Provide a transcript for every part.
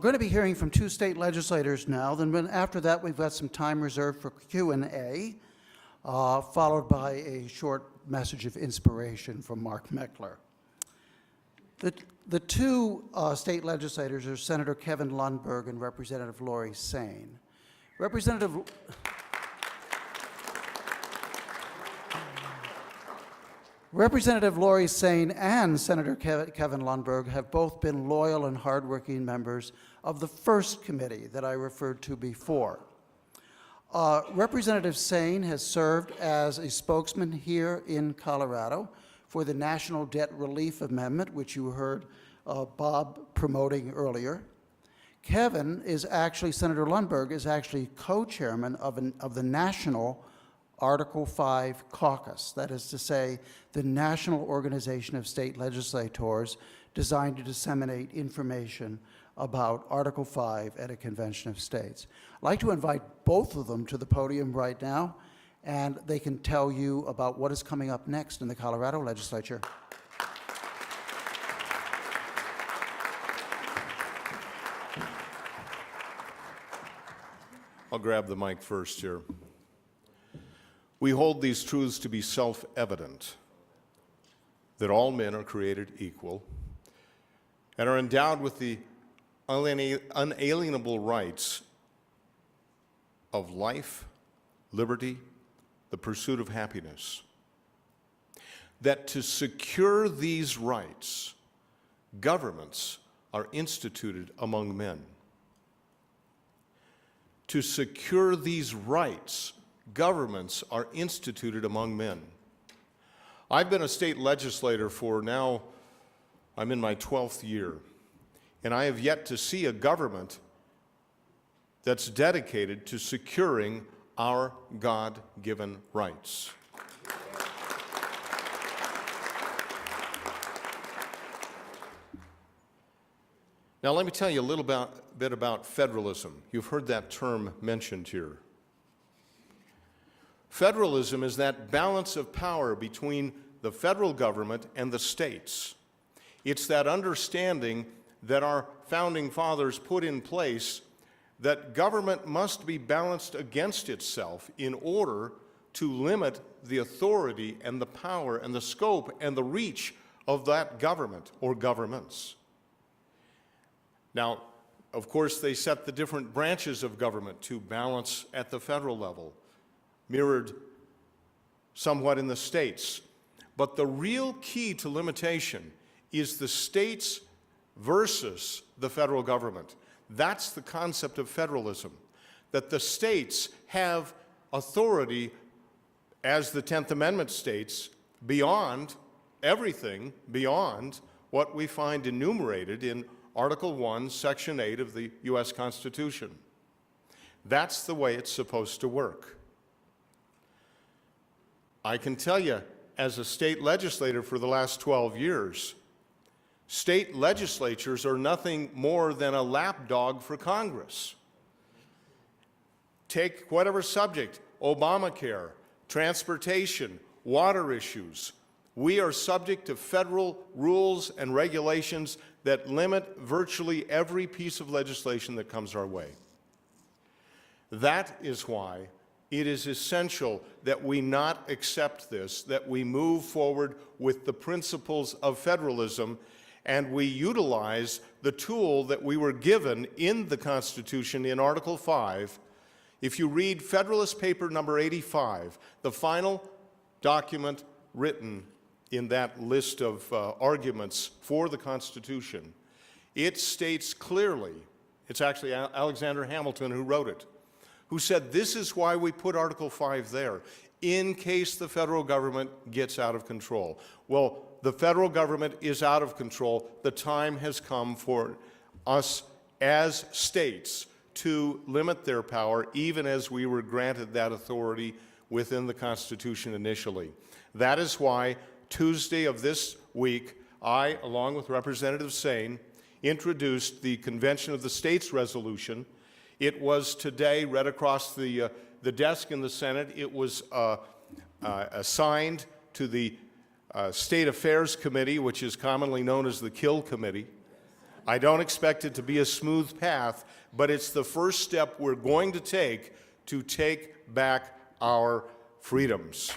We're going to be hearing from two state legislators now. Then after that, we've got some time reserved for Q&A, followed by a short message of inspiration from Mark Meckler. The two state legislators are Senator Kevin Lumberg and Representative Lori Saine. Representative Lori Saine and Senator Kevin Lumberg have both been loyal and hardworking members of the first committee that I referred to before. Representative Saine has served as a spokesman here in Colorado for the National Debt Relief Amendment, which you heard Bob promoting earlier. Senator Lumberg is actually co-chairman of the National Article 5 Caucus, that is to say, the national organization of state legislators designed to disseminate information about Article 5 at a convention of states. I'd like to invite both of them to the podium right now, and they can tell you about what is coming up next in the Colorado legislature. I'll grab the mic first here. We hold these truths to be self-evident, that all men are created equal and are endowed with the unalienable rights of life, liberty, the pursuit of happiness. That to secure these rights, governments are instituted among men. To secure these rights, governments are instituted among men. I've been a state legislator for now, I'm in my 12th year, and I have yet to see a government that's dedicated to securing our God-given rights. Now let me tell you a little bit about federalism. You've heard that term mentioned here. Federalism is that balance of power between the federal government and the states. It's that understanding that our founding fathers put in place that government must be balanced against itself in order to limit the authority and the power and the scope and the reach of that government or governments. Now, of course, they set the different branches of government to balance at the federal level, mirrored somewhat in the states. But the real key to limitation is the states versus the federal government. That's the concept of federalism, that the states have authority, as the 10th Amendment states, beyond everything, beyond what we find enumerated in Article 1, Section 8 of the U.S. Constitution. That's the way it's supposed to work. I can tell you, as a state legislator for the last 12 years, state legislatures are nothing more than a lapdog for Congress. Take whatever subject, Obamacare, transportation, water issues. We are subject to federal rules and regulations that limit virtually every piece of legislation that comes our way. That is why it is essential that we not accept this, that we move forward with the principles of federalism, and we utilize the tool that we were given in the Constitution in Article 5. If you read Federalist Paper number 85, the final document written in that list of arguments for the Constitution, it states clearly, it's actually Alexander Hamilton who wrote it, who said this is why we put Article 5 there, in case the federal government gets out of control. Well, the federal government is out of control. The time has come for us as states to limit their power, even as we were granted that authority within the Constitution initially. That is why Tuesday of this week, I, along with Representative Saine, introduced the Convention of the States resolution. It was today read across the desk in the Senate. It was assigned to the State Affairs Committee, which is commonly known as the Kill Committee. I don't expect it to be a smooth path, but it's the first step we're going to take back our freedoms.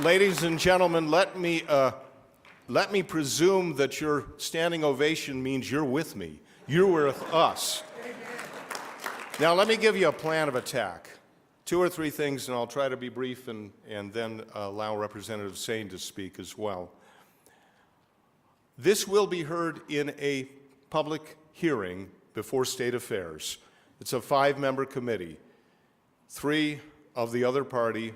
Ladies and gentlemen, let me presume that your standing ovation means you're with me. You're with us. Now, let me give you a plan of attack. 2 or 3 things, and I'll try to be brief and then allow Representative Saine to speak as well. This will be heard in a public hearing before State Affairs. It's a 5-member committee. 3 of the other party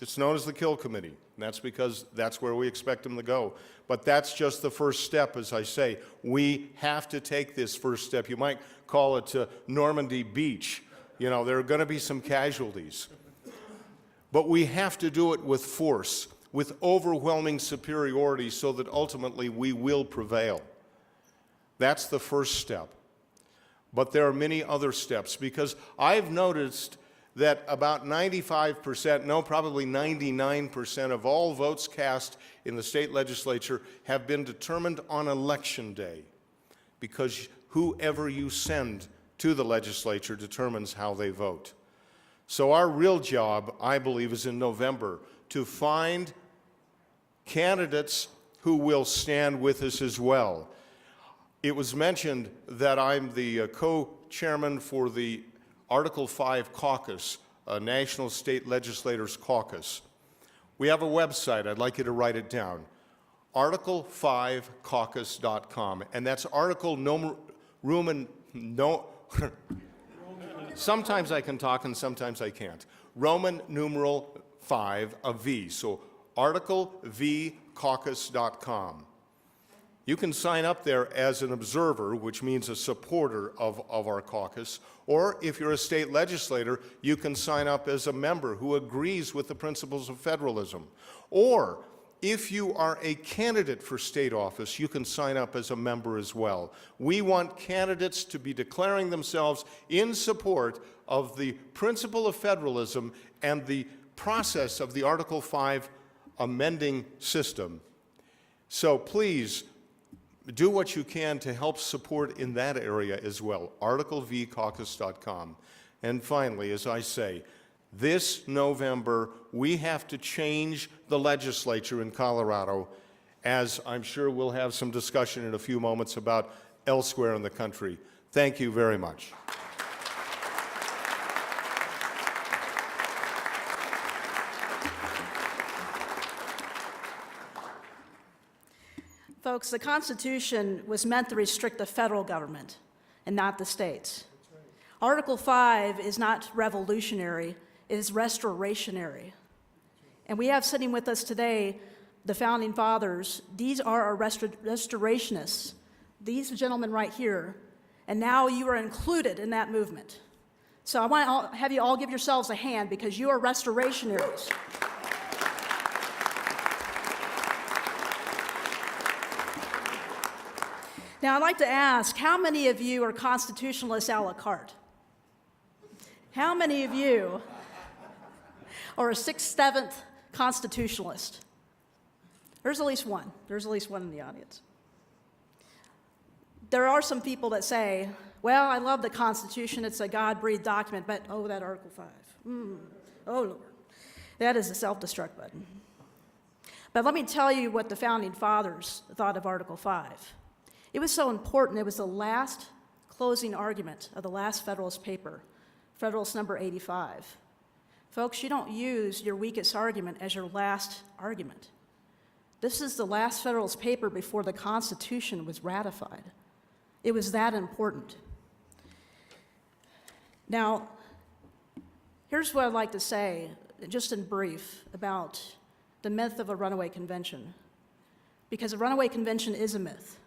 it's known as the Kill Committee, and that's because that's where we expect them to go. But that's just the first step, as I say. We have to take this first step. You might call it Normandy Beach. You know, there are going to be some casualties. But we have to do it with force, with overwhelming superiority, so that ultimately we will prevail. That's the first step. But there are many other steps, because I've noticed that about 95%, no, probably 99% of all votes cast in the state legislature have been determined on Election Day, because whoever you send to the legislature determines how they vote. So our real job, I believe, is in November to find candidates who will stand with us as well. It was mentioned that I'm the co-chairman for the Article 5 Caucus, a National State Legislators Caucus. We have a website. I'd like you to write it down. Article5caucus.com. And that's article sometimes I can talk and sometimes I can't. Roman numeral 5, a V. So article5caucus.com. You can sign up there as an observer, which means a supporter of our caucus, or if you're a state legislator, you can sign up as a member who agrees with the principles of federalism. Or if you are a candidate for state office, you can sign up as a member as well. We want candidates to be declaring themselves in support of the principle of federalism and the process of the Article 5 amending system. So please, do what you can to help support in that area as well, article5caucus.com. And finally, as I say, this November, we have to change the legislature in Colorado, as I'm sure we'll have some discussion in a few moments about elsewhere in the country. Thank you very much. Folks, the Constitution was meant to restrict the federal government and not the states. Article 5 is not revolutionary, it is restorationary. And we have sitting with us today the Founding Fathers. These are our restorationists, these gentlemen right here, and now you are included in that movement. So I want to have you all give yourselves a hand, because you are restorationaries. Now, I'd like to ask, how many of you are constitutionalists a la carte? How many of you are a 6th, 7th constitutionalist? There's at least one. There's at least one in the audience. There are some people that say, well, I love the Constitution. It's a God-breathed document, but, oh, that Article 5. Oh, Lord. That is a self-destruct button. But let me tell you what the Founding Fathers thought of Article 5. It was so important. It was the last closing argument of the last Federalist paper, Federalist number 85. Folks, you don't use your weakest argument as your last argument. This is the last Federalist paper before the Constitution was ratified. It was that important. Now, here's what I'd like to say, just in brief, about the myth of a runaway convention. Because a runaway convention is a myth.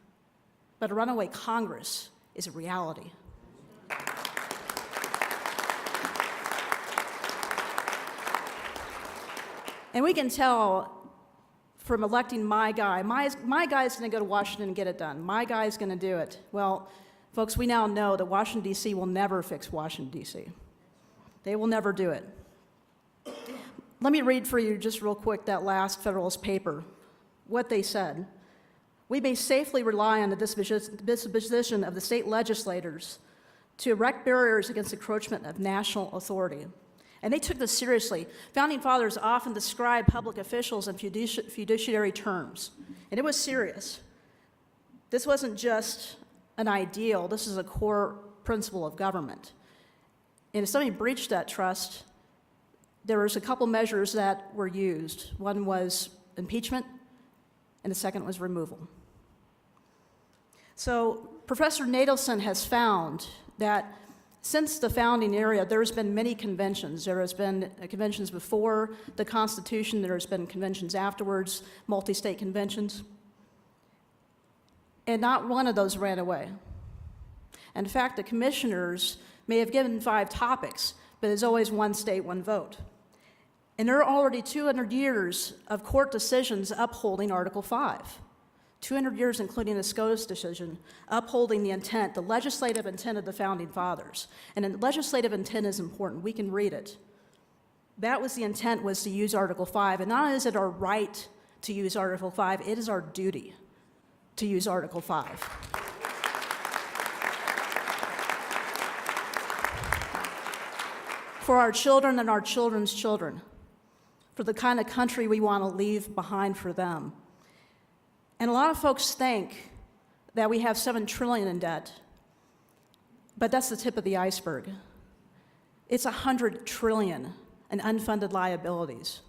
But a runaway Congress is a reality. And we can tell from electing my guy, my guy's going to go to Washington and get it done. My guy's going to do it. Well, folks, we now know that Washington, D.C. will never fix Washington, D.C. They will never do it. Let me read for you just real quick that last Federalist paper, what they said. We may safely rely on the disposition of the state legislators to erect barriers against encroachment of national authority. And they took this seriously. Founding fathers often described public officials in fiduciary terms, and it was serious. This wasn't just an ideal, this is a core principle of government. And if somebody breached that trust, there was a couple measures that were used. One was impeachment, and the second was removal. So Professor Nadelson has found that since the founding era, there's been many conventions. There has been conventions before the Constitution, there's been conventions afterwards, multi-state conventions. And not one of those ran away. In fact, the commissioners may have given 5 topics, but there's always one state, one vote. And there are already 200 years of court decisions upholding Article 5. 200 years, including the SCOTUS decision, upholding the intent, the legislative intent of the Founding Fathers. And the legislative intent is important. We can read it. That was the intent, was to use Article 5. And not only is it our right to use Article 5, it is our duty to use Article 5. For our children and our children's children, for the kind of country we want to leave behind for them. And a lot of folks think that we have $7 trillion in debt, but that's the tip of the iceberg. It's $100 trillion in unfunded liabilities.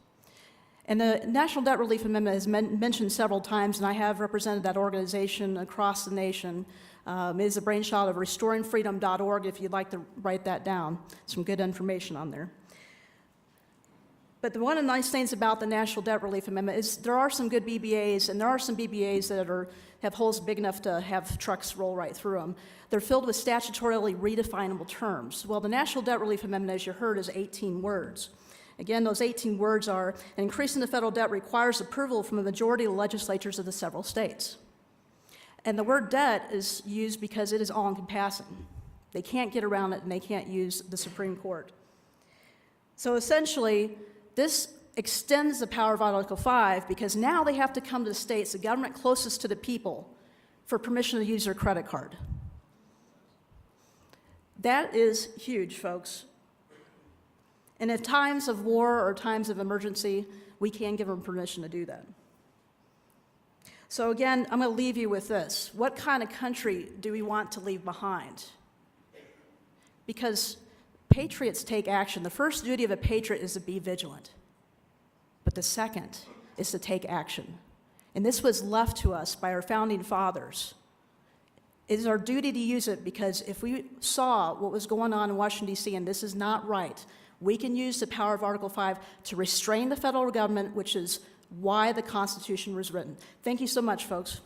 And the National Debt Relief Amendment is mentioned several times, and I have represented that organization across the nation. It is a brainchild of restoringfreedom.org if you'd like to write that down. Some good information on there. But one of the nice things about the National Debt Relief Amendment is there are some good BBAs, and there are some BBAs that have holes big enough to have trucks roll right through them. They're filled with statutorily redefinable terms. Well, the National Debt Relief Amendment, as you heard, is 18 words. Again, those 18 words are, increasing the federal debt requires approval from a majority of the legislatures of the several states. And the word debt is used because it is all-encompassing. They can't get around it, and they can't use the Supreme Court. So essentially, this extends the power of Article 5 because now they have to come to the states, the government closest to the people, for permission to use their credit card. That is huge, folks. And if times of war or times of emergency, we can give them permission to do that. So again, I'm going to leave you with this. What kind of country do we want to leave behind? Because patriots take action. The first duty of a patriot is to be vigilant. But the second is to take action. And this was left to us by our founding fathers. It is our duty to use it because if we saw what was going on in Washington, D.C., and this is not right, we can use the power of Article 5 to restrain the federal government, which is why the Constitution was written. Thank you so much, folks.